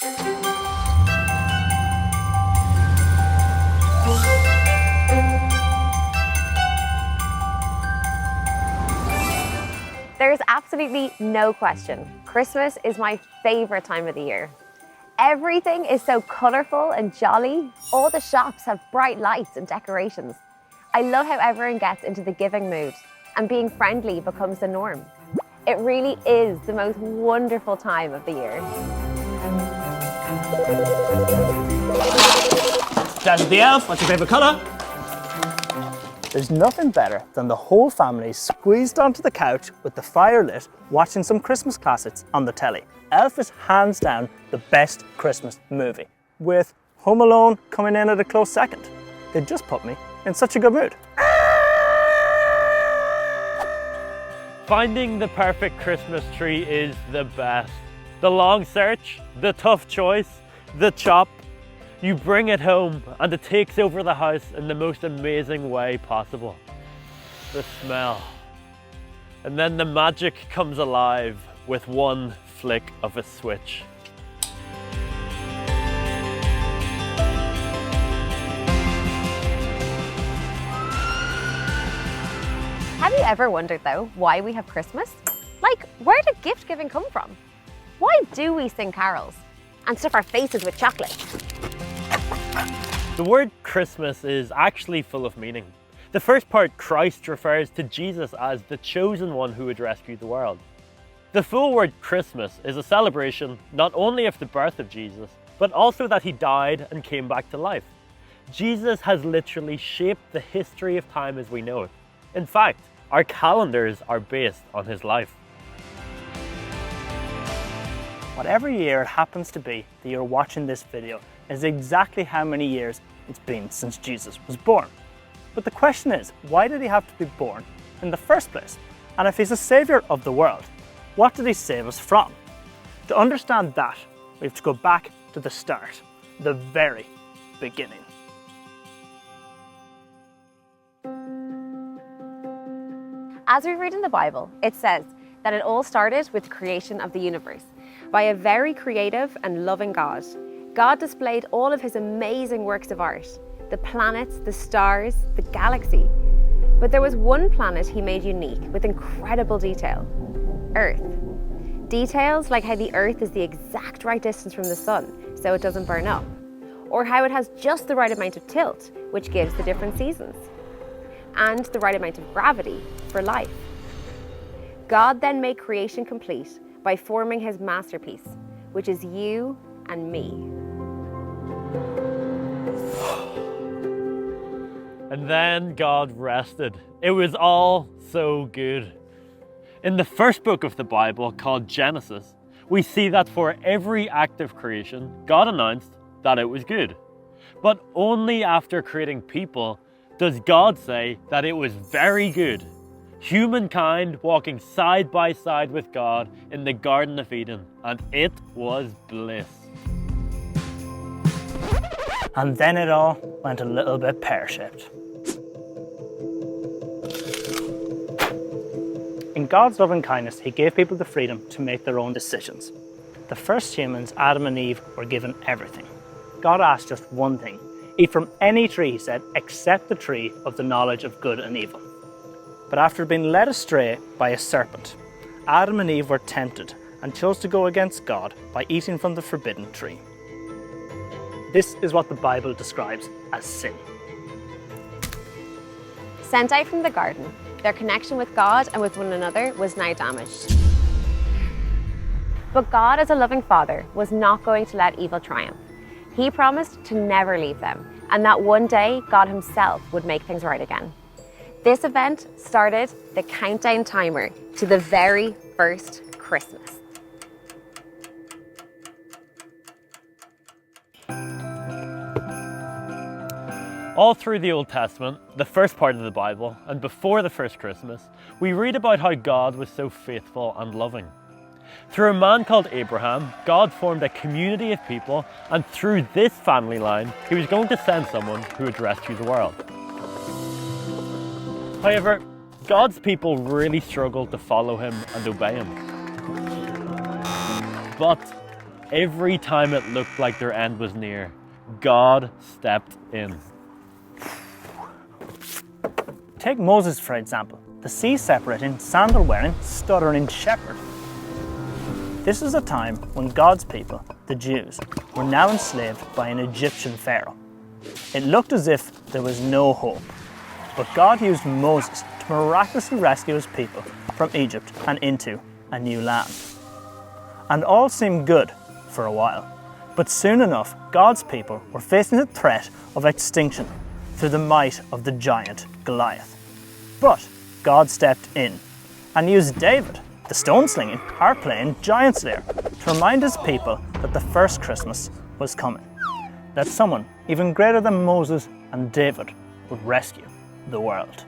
There's absolutely no question, Christmas is my favourite time of the year. Everything is so colourful and jolly. All the shops have bright lights and decorations. I love how everyone gets into the giving mood and being friendly becomes the norm. It really is the most wonderful time of the year. Daddy the Elf, what's your favourite colour? There's nothing better than the whole family squeezed onto the couch with the fire lit, watching some Christmas classics on the telly. Elf is hands down the best Christmas movie, with Home Alone coming in at a close second. They just put me in such a good mood. Finding the perfect Christmas tree is the best. The long search, the tough choice, the chop. You bring it home and it takes over the house in the most amazing way possible. The smell. And then the magic comes alive with one flick of a switch. Have you ever wondered though, why we have Christmas? Like, where did gift giving come from? Why do we sing carols and stuff our faces with chocolate? The word Christmas is actually full of meaning. The first part, Christ, refers to Jesus as the chosen one who would rescue the world. The full word Christmas is a celebration not only of the birth of Jesus, but also that he died and came back to life. Jesus has literally shaped the history of time as we know it. In fact, our calendars are based on his life. Whatever year it happens to be that you're watching this video is exactly how many years it's been since Jesus was born. But the question is, why did he have to be born in the first place? And if he's the saviour of the world, what did he save us from? To understand that, we have to go back to the start, the very beginning. As we read in the Bible, it says that it all started with the creation of the universe by a very creative and loving God. God displayed all of his amazing works of art, the planets, the stars, the galaxy. But there was one planet he made unique with incredible detail, Earth. Details like how the Earth is the exact right distance from the sun so it doesn't burn up, or how it has just the right amount of tilt, which gives the different seasons, and the right amount of gravity for life. God then made creation complete by forming his masterpiece, which is you and me. And then God rested. It was all so good. In the first book of the Bible, called Genesis, we see that for every act of creation, God announced that it was good. But only after creating people does God say that it was very good. Humankind walking side by side with God in the Garden of Eden, and it was bliss. And then it all went a little bit pear-shaped. In God's loving kindness, he gave people the freedom to make their own decisions. The first humans, Adam and Eve, were given everything. God asked just one thing. Eat from any tree, he said, except the tree of the knowledge of good and evil. But after being led astray by a serpent, Adam and Eve were tempted and chose to go against God by eating from the forbidden tree. This is what the Bible describes as sin. Sent out from the garden, their connection with God and with one another was now damaged. But God, as a loving Father, was not going to let evil triumph. He promised to never leave them, and that one day God himself would make things right again. This event started the countdown timer to the very first Christmas. All through the Old Testament, the first part of the Bible, and before the first Christmas, we read about how God was so faithful and loving. Through a man called Abraham, God formed a community of people, and through this family line, he was going to send someone who would rescue the world. However, God's people really struggled to follow him and obey him. But every time it looked like their end was near, God stepped in. Take Moses, for example, the sea separating, sandal wearing, stuttering shepherd. This was a time when God's people, the Jews, were now enslaved by an Egyptian pharaoh. It looked as if there was no hope, but God used Moses to miraculously rescue his people from Egypt and into a new land. And all seemed good for a while, but soon enough, God's people were facing the threat of extinction through the might of the giant Goliath. But God stepped in and used David, the stone-slinging, harp-playing giant slayer, to remind his people that the first Christmas was coming, that someone even greater than Moses and David would rescue the world.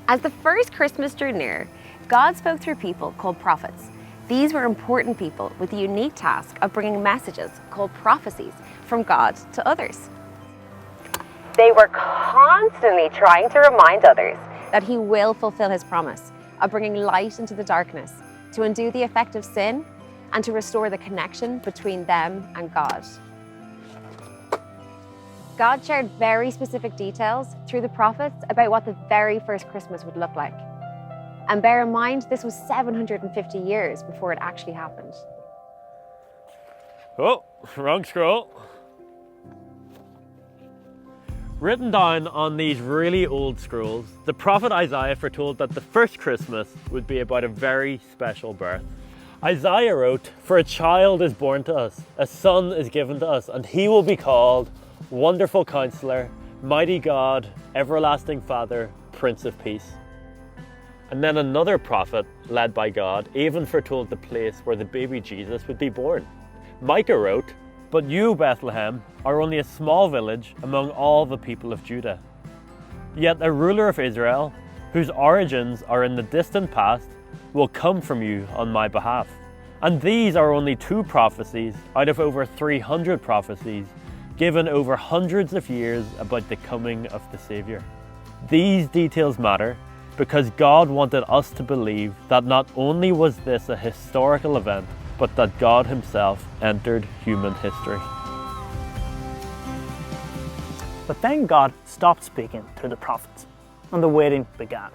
As the first Christmas drew near, God spoke through people called prophets. These were important people with the unique task of bringing messages called prophecies from God to others. They were constantly trying to remind others that He will fulfill His promise of bringing light into the darkness, to undo the effect of sin, and to restore the connection between them and God. God shared very specific details through the prophets about what the very first Christmas would look like. And bear in mind, this was 750 years before it actually happened. Oh, wrong scroll. Written down on these really old scrolls, the prophet Isaiah foretold that the first Christmas would be about a very special birth. Isaiah wrote, "For a child is born to us, a son is given to us, and he will be called Wonderful Counselor, Mighty God, Everlasting Father, Prince of Peace." And then another prophet, led by God, even foretold the place where the baby Jesus would be born. Micah wrote, "But you, Bethlehem, are only a small village among all the people of Judah. Yet a ruler of Israel, whose origins are in the distant past, will come from you on my behalf." And these are only 2 prophecies out of over 300 prophecies given over hundreds of years about the coming of the Saviour. These details matter because God wanted us to believe that not only was this a historical event, but that God Himself entered human history. But then God stopped speaking through the prophets, and the waiting began.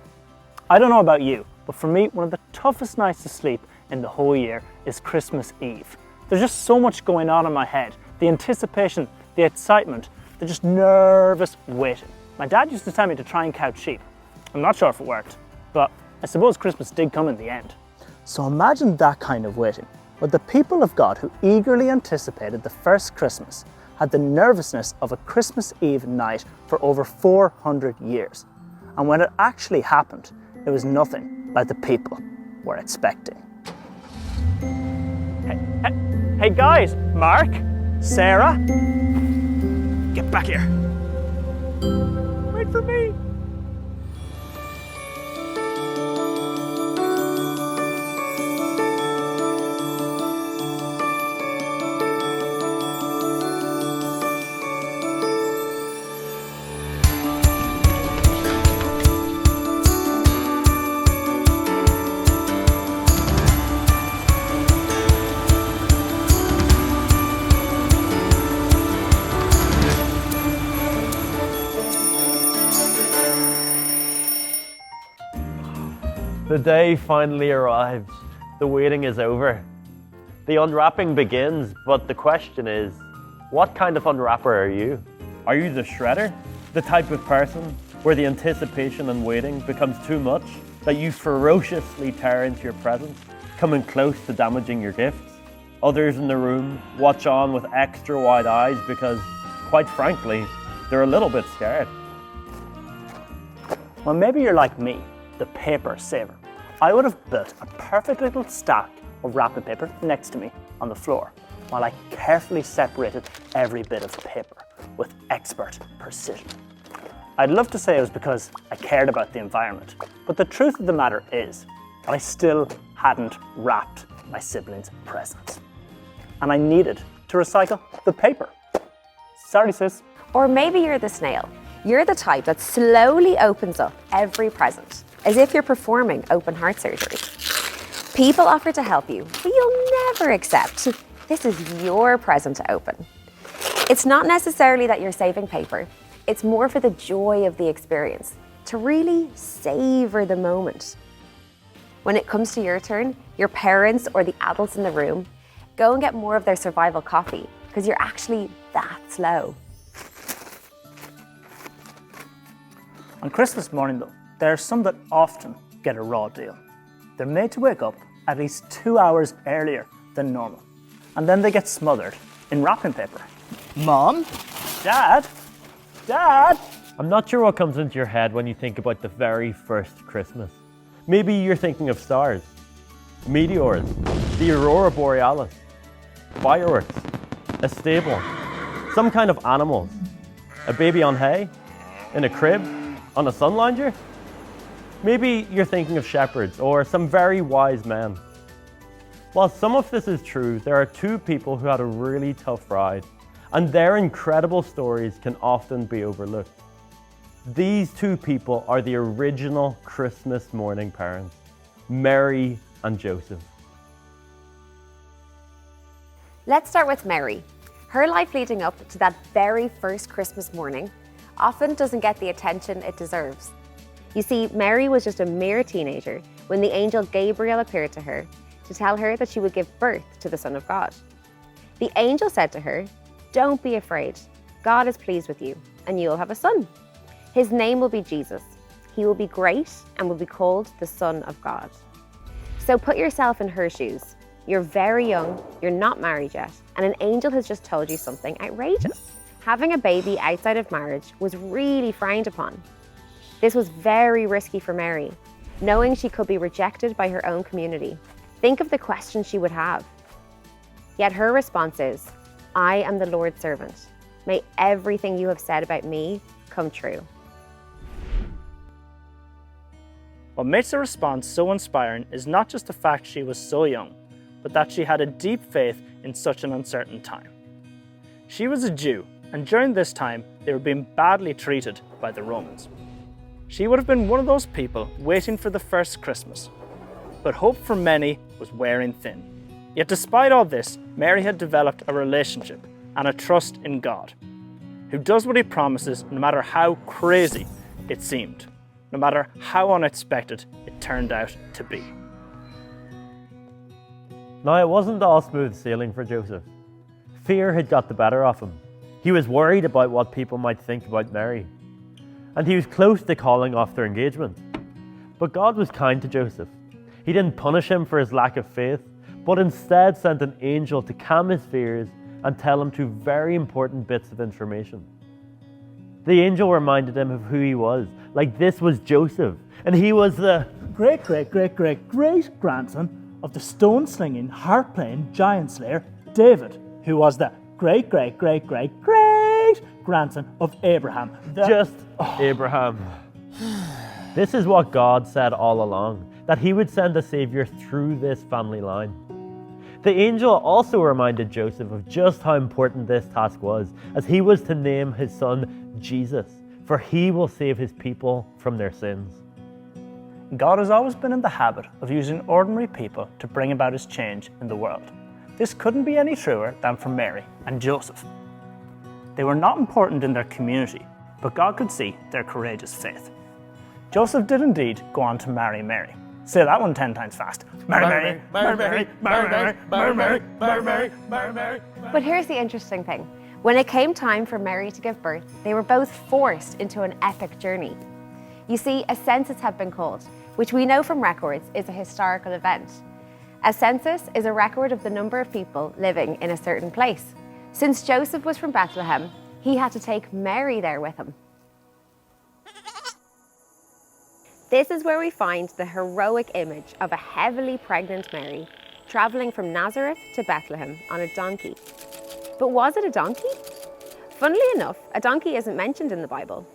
I don't know about you, but for me, one of the toughest nights to sleep in the whole year is Christmas Eve. There's just so much going on in my head. The anticipation, the excitement, the just nervous waiting. My dad used to tell me to try and count sheep. I'm not sure if it worked, but I suppose Christmas did come in the end. So imagine that kind of waiting, where the people of God who eagerly anticipated the first Christmas had the nervousness of a Christmas Eve night for over 400 years. And when it actually happened, it was nothing like the people were expecting. Hey guys, Mark, Sarah, get back here. Wait for me. The day finally arrives. The waiting is over. The unwrapping begins, but the question is, what kind of unwrapper are you? Are you the shredder? The type of person where the anticipation and waiting becomes too much, that you ferociously tear into your presents, coming close to damaging your gifts? Others in the room watch on with extra wide eyes because, quite frankly, they're a little bit scared. Well, maybe you're like me, the paper saver. I would have built a perfect little stack of wrapping paper next to me on the floor, while I carefully separated every bit of paper with expert precision. I'd love to say it was because I cared about the environment, but the truth of the matter is that I still hadn't wrapped my siblings' presents. And I needed to recycle the paper. Sorry, sis. Or maybe you're the snail. You're the type that slowly opens up every present, as if you're performing open heart surgery. People offer to help you, but you'll never accept. This is your present to open. It's not necessarily that you're saving paper. It's more for the joy of the experience, to really savor the moment. When it comes to your turn, your parents or the adults in the room, go and get more of their survival coffee, because you're actually that slow. On Christmas morning though, there are some that often get a raw deal. They're made to wake up at least 2 hours earlier than normal, and then they get smothered in wrapping paper. Mom? Dad? Dad? I'm not sure what comes into your head when you think about the very first Christmas. Maybe you're thinking of stars, meteors, the aurora borealis, fireworks, a stable, some kind of animals, a baby on hay, in a crib, on a sun lounger. Maybe you're thinking of shepherds or some very wise men. While some of this is true, there are two people who had a really tough ride, and their incredible stories can often be overlooked. These two people are the original Christmas morning parents, Mary and Joseph. Let's start with Mary. Her life leading up to that very first Christmas morning often doesn't get the attention it deserves. You see, Mary was just a mere teenager when the angel Gabriel appeared to her to tell her that she would give birth to the Son of God. The angel said to her, "Don't be afraid. God is pleased with you, and you'll have a son. His name will be Jesus. He will be great and will be called the Son of God." So put yourself in her shoes. You're very young, you're not married yet, and an angel has just told you something outrageous. Having a baby outside of marriage was really frowned upon. This was very risky for Mary, knowing she could be rejected by her own community. Think of the questions she would have. Yet her response is, "I am the Lord's servant. May everything you have said about me come true." What makes the response so inspiring is not just the fact she was so young, but that she had a deep faith in such an uncertain time. She was a Jew, and during this time, they were being badly treated by the Romans. She would have been one of those people waiting for the first Christmas, but hope for many was wearing thin. Yet despite all this, Mary had developed a relationship and a trust in God, who does what he promises no matter how crazy it seemed, no matter how unexpected it turned out to be. Now, it wasn't all smooth sailing for Joseph. Fear had got the better of him. He was worried about what people might think about Mary, and he was close to calling off their engagement. But God was kind to Joseph. He didn't punish him for his lack of faith, but instead sent an angel to calm his fears and tell him two very important bits of information. The angel reminded him of who he was, like this was Joseph, and he was the great-great-great-great-great-grandson of the stone-slinging, harp-playing giant slayer David, who was the great-great-great-great-great-grandson of Abraham. Abraham. This is what God said all along, that he would send a savior through this family line. The angel also reminded Joseph of just how important this task was, as he was to name his son Jesus, for he will save his people from their sins. God has always been in the habit of using ordinary people to bring about his change in the world. This couldn't be any truer than for Mary and Joseph. They were not important in their community, but God could see their courageous faith. Joseph did indeed go on to marry Mary. Say that one 10 times fast. Marry Mary, marry Mary, marry Mary, marry Mary, marry Mary, marry Mary. But here's the interesting thing. When it came time for Mary to give birth, they were both forced into an epic journey. You see, a census had been called, which we know from records is a historical event. A census is a record of the number of people living in a certain place. Since Joseph was from Bethlehem, he had to take Mary there with him. This is where we find the heroic image of a heavily pregnant Mary traveling from Nazareth to Bethlehem on a donkey. But was it a donkey? Funnily enough, a donkey isn't mentioned in the Bible.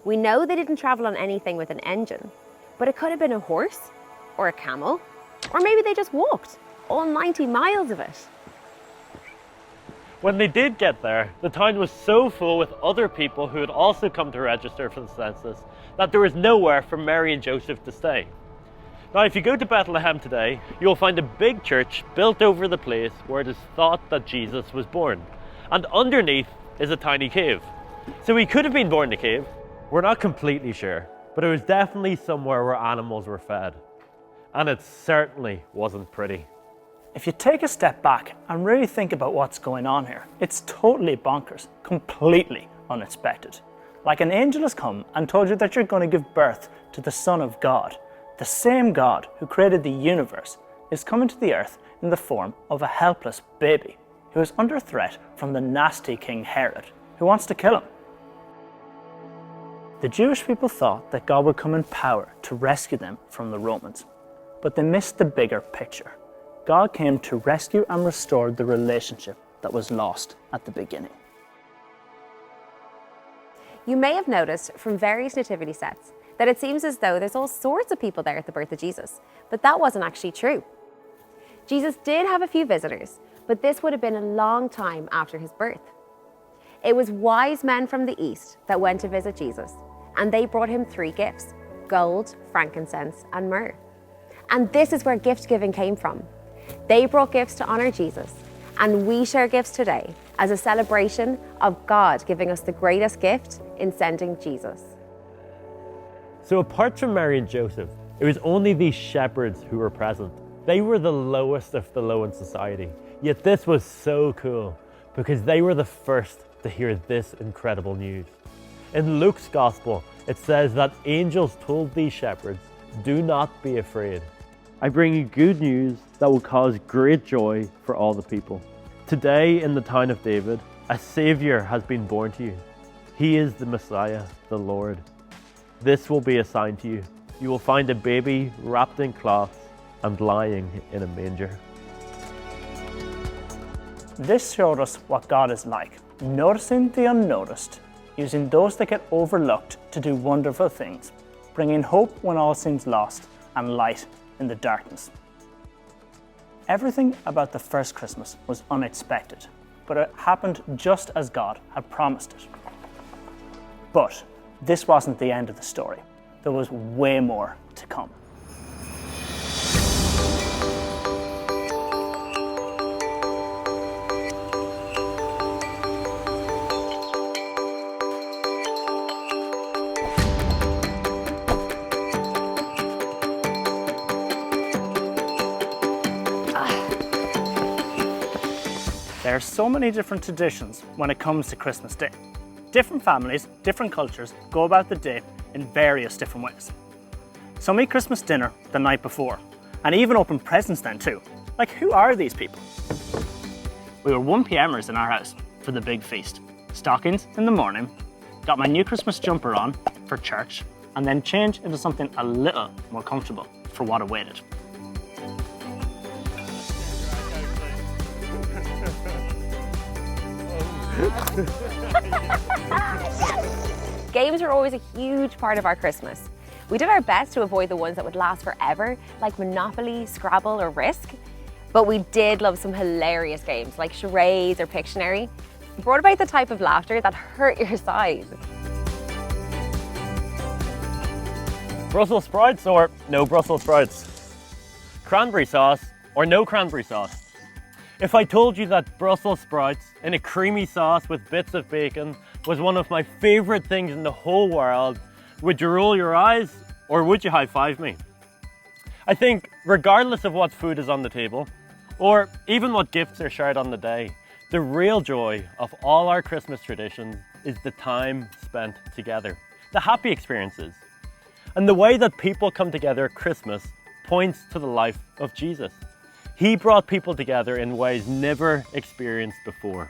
We know they didn't travel on anything with an engine, but it could have been a horse or a camel, or maybe they just walked all 90 miles of it. When they did get there, the town was so full with other people who had also come to register for the census that there was nowhere for Mary and Joseph to stay. Now, if you go to Bethlehem today, you'll find a big church built over the place where it is thought that Jesus was born. And underneath is a tiny cave. So he could have been born in a cave. We're not completely sure, but it was definitely somewhere where animals were fed. And it certainly wasn't pretty. If you take a step back and really think about what's going on here, it's totally bonkers, completely unexpected. Like an angel has come and told you that you're going to give birth to the Son of God. The same God who created the universe is coming to the earth in the form of a helpless baby who is under threat from the nasty King Herod, who wants to kill him. The Jewish people thought that God would come in power to rescue them from the Romans, but they missed the bigger picture. God came to rescue and restore the relationship that was lost at the beginning. You may have noticed from various nativity sets that it seems as though there's all sorts of people there at the birth of Jesus, but that wasn't actually true. Jesus did have a few visitors, but this would have been a long time after his birth. It was wise men from the east that went to visit Jesus, and they brought him 3 gifts: gold, frankincense, and myrrh. And this is where gift giving came from. They brought gifts to honor Jesus, and we share gifts today as a celebration of God giving us the greatest gift in sending Jesus. So apart from Mary and Joseph, it was only these shepherds who were present. They were the lowest of the low in society. Yet this was so cool because they were the first to hear this incredible news. In Luke's gospel, it says that angels told these shepherds, "Do not be afraid. I bring you good news that will cause great joy for all the people. Today in the town of David, a Savior has been born to you. He is the Messiah, the Lord. This will be a sign to you. You will find a baby wrapped in cloths and lying in a manger." This showed us what God is like, noticing the unnoticed, using those that get overlooked to do wonderful things, bringing hope when all seems lost and light in the darkness. Everything about the first Christmas was unexpected, but it happened just as God had promised it. But this wasn't the end of the story. There was way more to come. There are so many different traditions when it comes to Christmas Day. Different families, different cultures go about the day in various different ways. Some eat Christmas dinner the night before, and even open presents then too. Like, who are these people? We were 1 p.m.ers in our house for the big feast. Stockings in the morning, got my new Christmas jumper on for church, and then changed into something a little more comfortable for what awaited. Games were always a huge part of our Christmas. We did our best to avoid the ones that would last forever, like Monopoly, Scrabble, or Risk. But we did love some hilarious games like charades or Pictionary. It brought about the type of laughter that hurt your side. Brussels sprouts or no Brussels sprouts? Cranberry sauce or no cranberry sauce? If I told you that Brussels sprouts in a creamy sauce with bits of bacon was one of my favourite things in the whole world, would you roll your eyes or would you high-five me? I think regardless of what food is on the table, or even what gifts are shared on the day, the real joy of all our Christmas traditions is the time spent together, the happy experiences. And the way that people come together at Christmas points to the life of Jesus. He brought people together in ways never experienced before.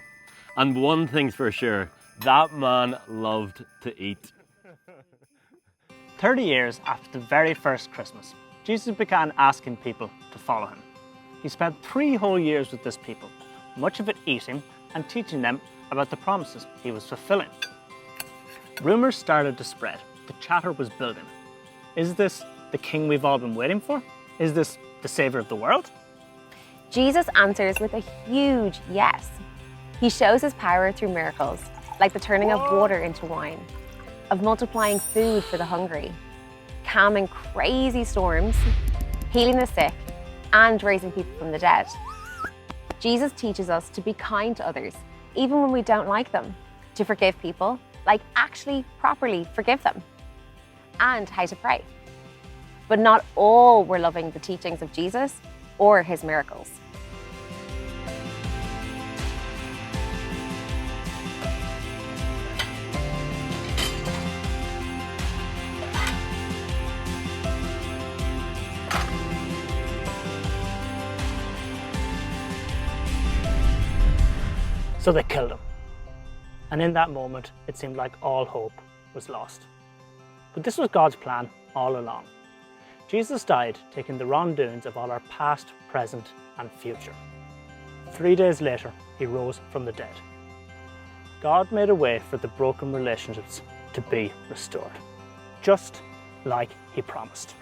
And one thing's for sure, that man loved to eat. 30 years after the very first Christmas, Jesus began asking people to follow him. He spent 3 whole years with this people, much of it eating and teaching them about the promises he was fulfilling. Rumors started to spread. The chatter was building. Is this the king we've all been waiting for? Is this the savior of the world? Jesus answers with a huge yes. He shows his power through miracles, like the turning of water into wine, of multiplying food for the hungry, calming crazy storms, healing the sick, and raising people from the dead. Jesus teaches us to be kind to others, even when we don't like them, to forgive people, like actually properly forgive them, and how to pray. But not all were loving the teachings of Jesus or his miracles. So they killed him. And in that moment, it seemed like all hope was lost. But this was God's plan all along. Jesus died, taking the wrongdoings of all our past, present, and future. 3 days later, he rose from the dead. God made a way for the broken relationships to be restored, just like he promised.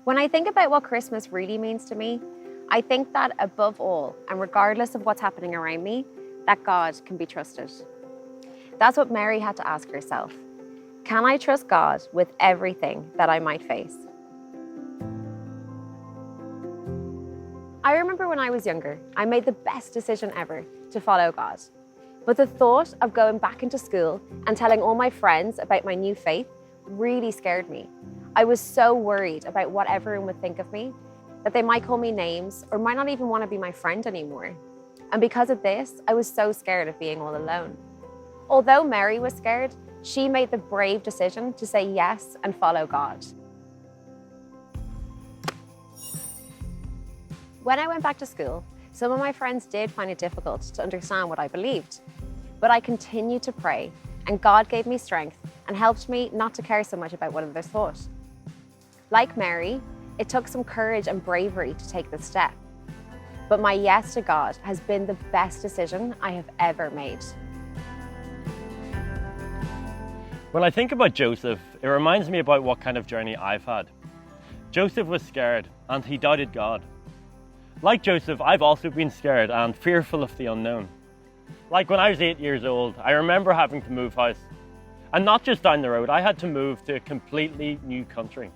When I think about what Christmas really means to me, I think that above all, and regardless of what's happening around me, that God can be trusted. That's what Mary had to ask herself. Can I trust God with everything that I might face? I remember when I was younger, I made the best decision ever to follow God. But the thought of going back into school and telling all my friends about my new faith really scared me. I was so worried about what everyone would think of me, that they might call me names or might not even want to be my friend anymore. And because of this, I was so scared of being all alone. Although Mary was scared, she made the brave decision to say yes and follow God. When I went back to school, some of my friends did find it difficult to understand what I believed. But I continued to pray, and God gave me strength and helped me not to care so much about what others thought. Like Mary, it took some courage and bravery to take this step. But my yes to God has been the best decision I have ever made. When I think about Joseph, it reminds me about what kind of journey I've had. Joseph was scared and he doubted God. Like Joseph, I've also been scared and fearful of the unknown. Like when I was 8 years old, I remember having to move house. And not just down the road, I had to move to a completely new country.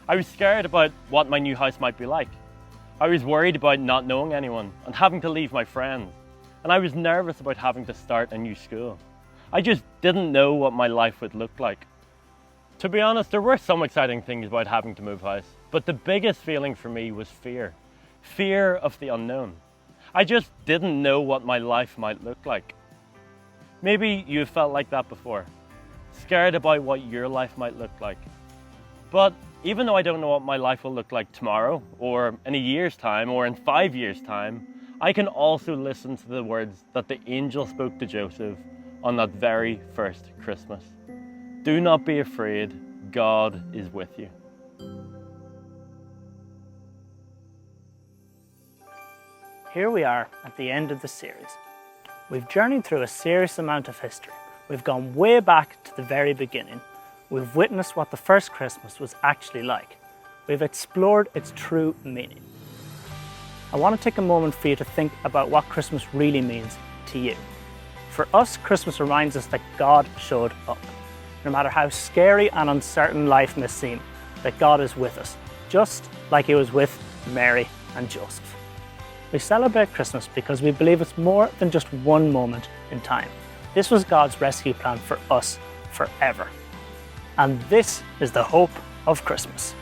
I was scared about what my new house might be like. I was worried about not knowing anyone and having to leave my friends. And I was nervous about having to start a new school. I just didn't know what my life would look like. To be honest, there were some exciting things about having to move house, but the biggest feeling for me was fear. Fear of the unknown. I just didn't know what my life might look like. Maybe you've felt like that before, scared about what your life might look like. But even though I don't know what my life will look like tomorrow, or in a year's time, or in 5 years' time, I can also listen to the words that the angel spoke to Joseph on that very first Christmas. Do not be afraid, God is with you. Here we are at the end of the series. We've journeyed through a serious amount of history. We've gone way back to the very beginning. We've witnessed what the first Christmas was actually like. We've explored its true meaning. I want to take a moment for you to think about what Christmas really means to you. For us, Christmas reminds us that God showed up. No matter how scary and uncertain life may seem, that God is with us, just like he was with Mary and Joseph. We celebrate Christmas because we believe it's more than just one moment in time. This was God's rescue plan for us forever. And this is the hope of Christmas.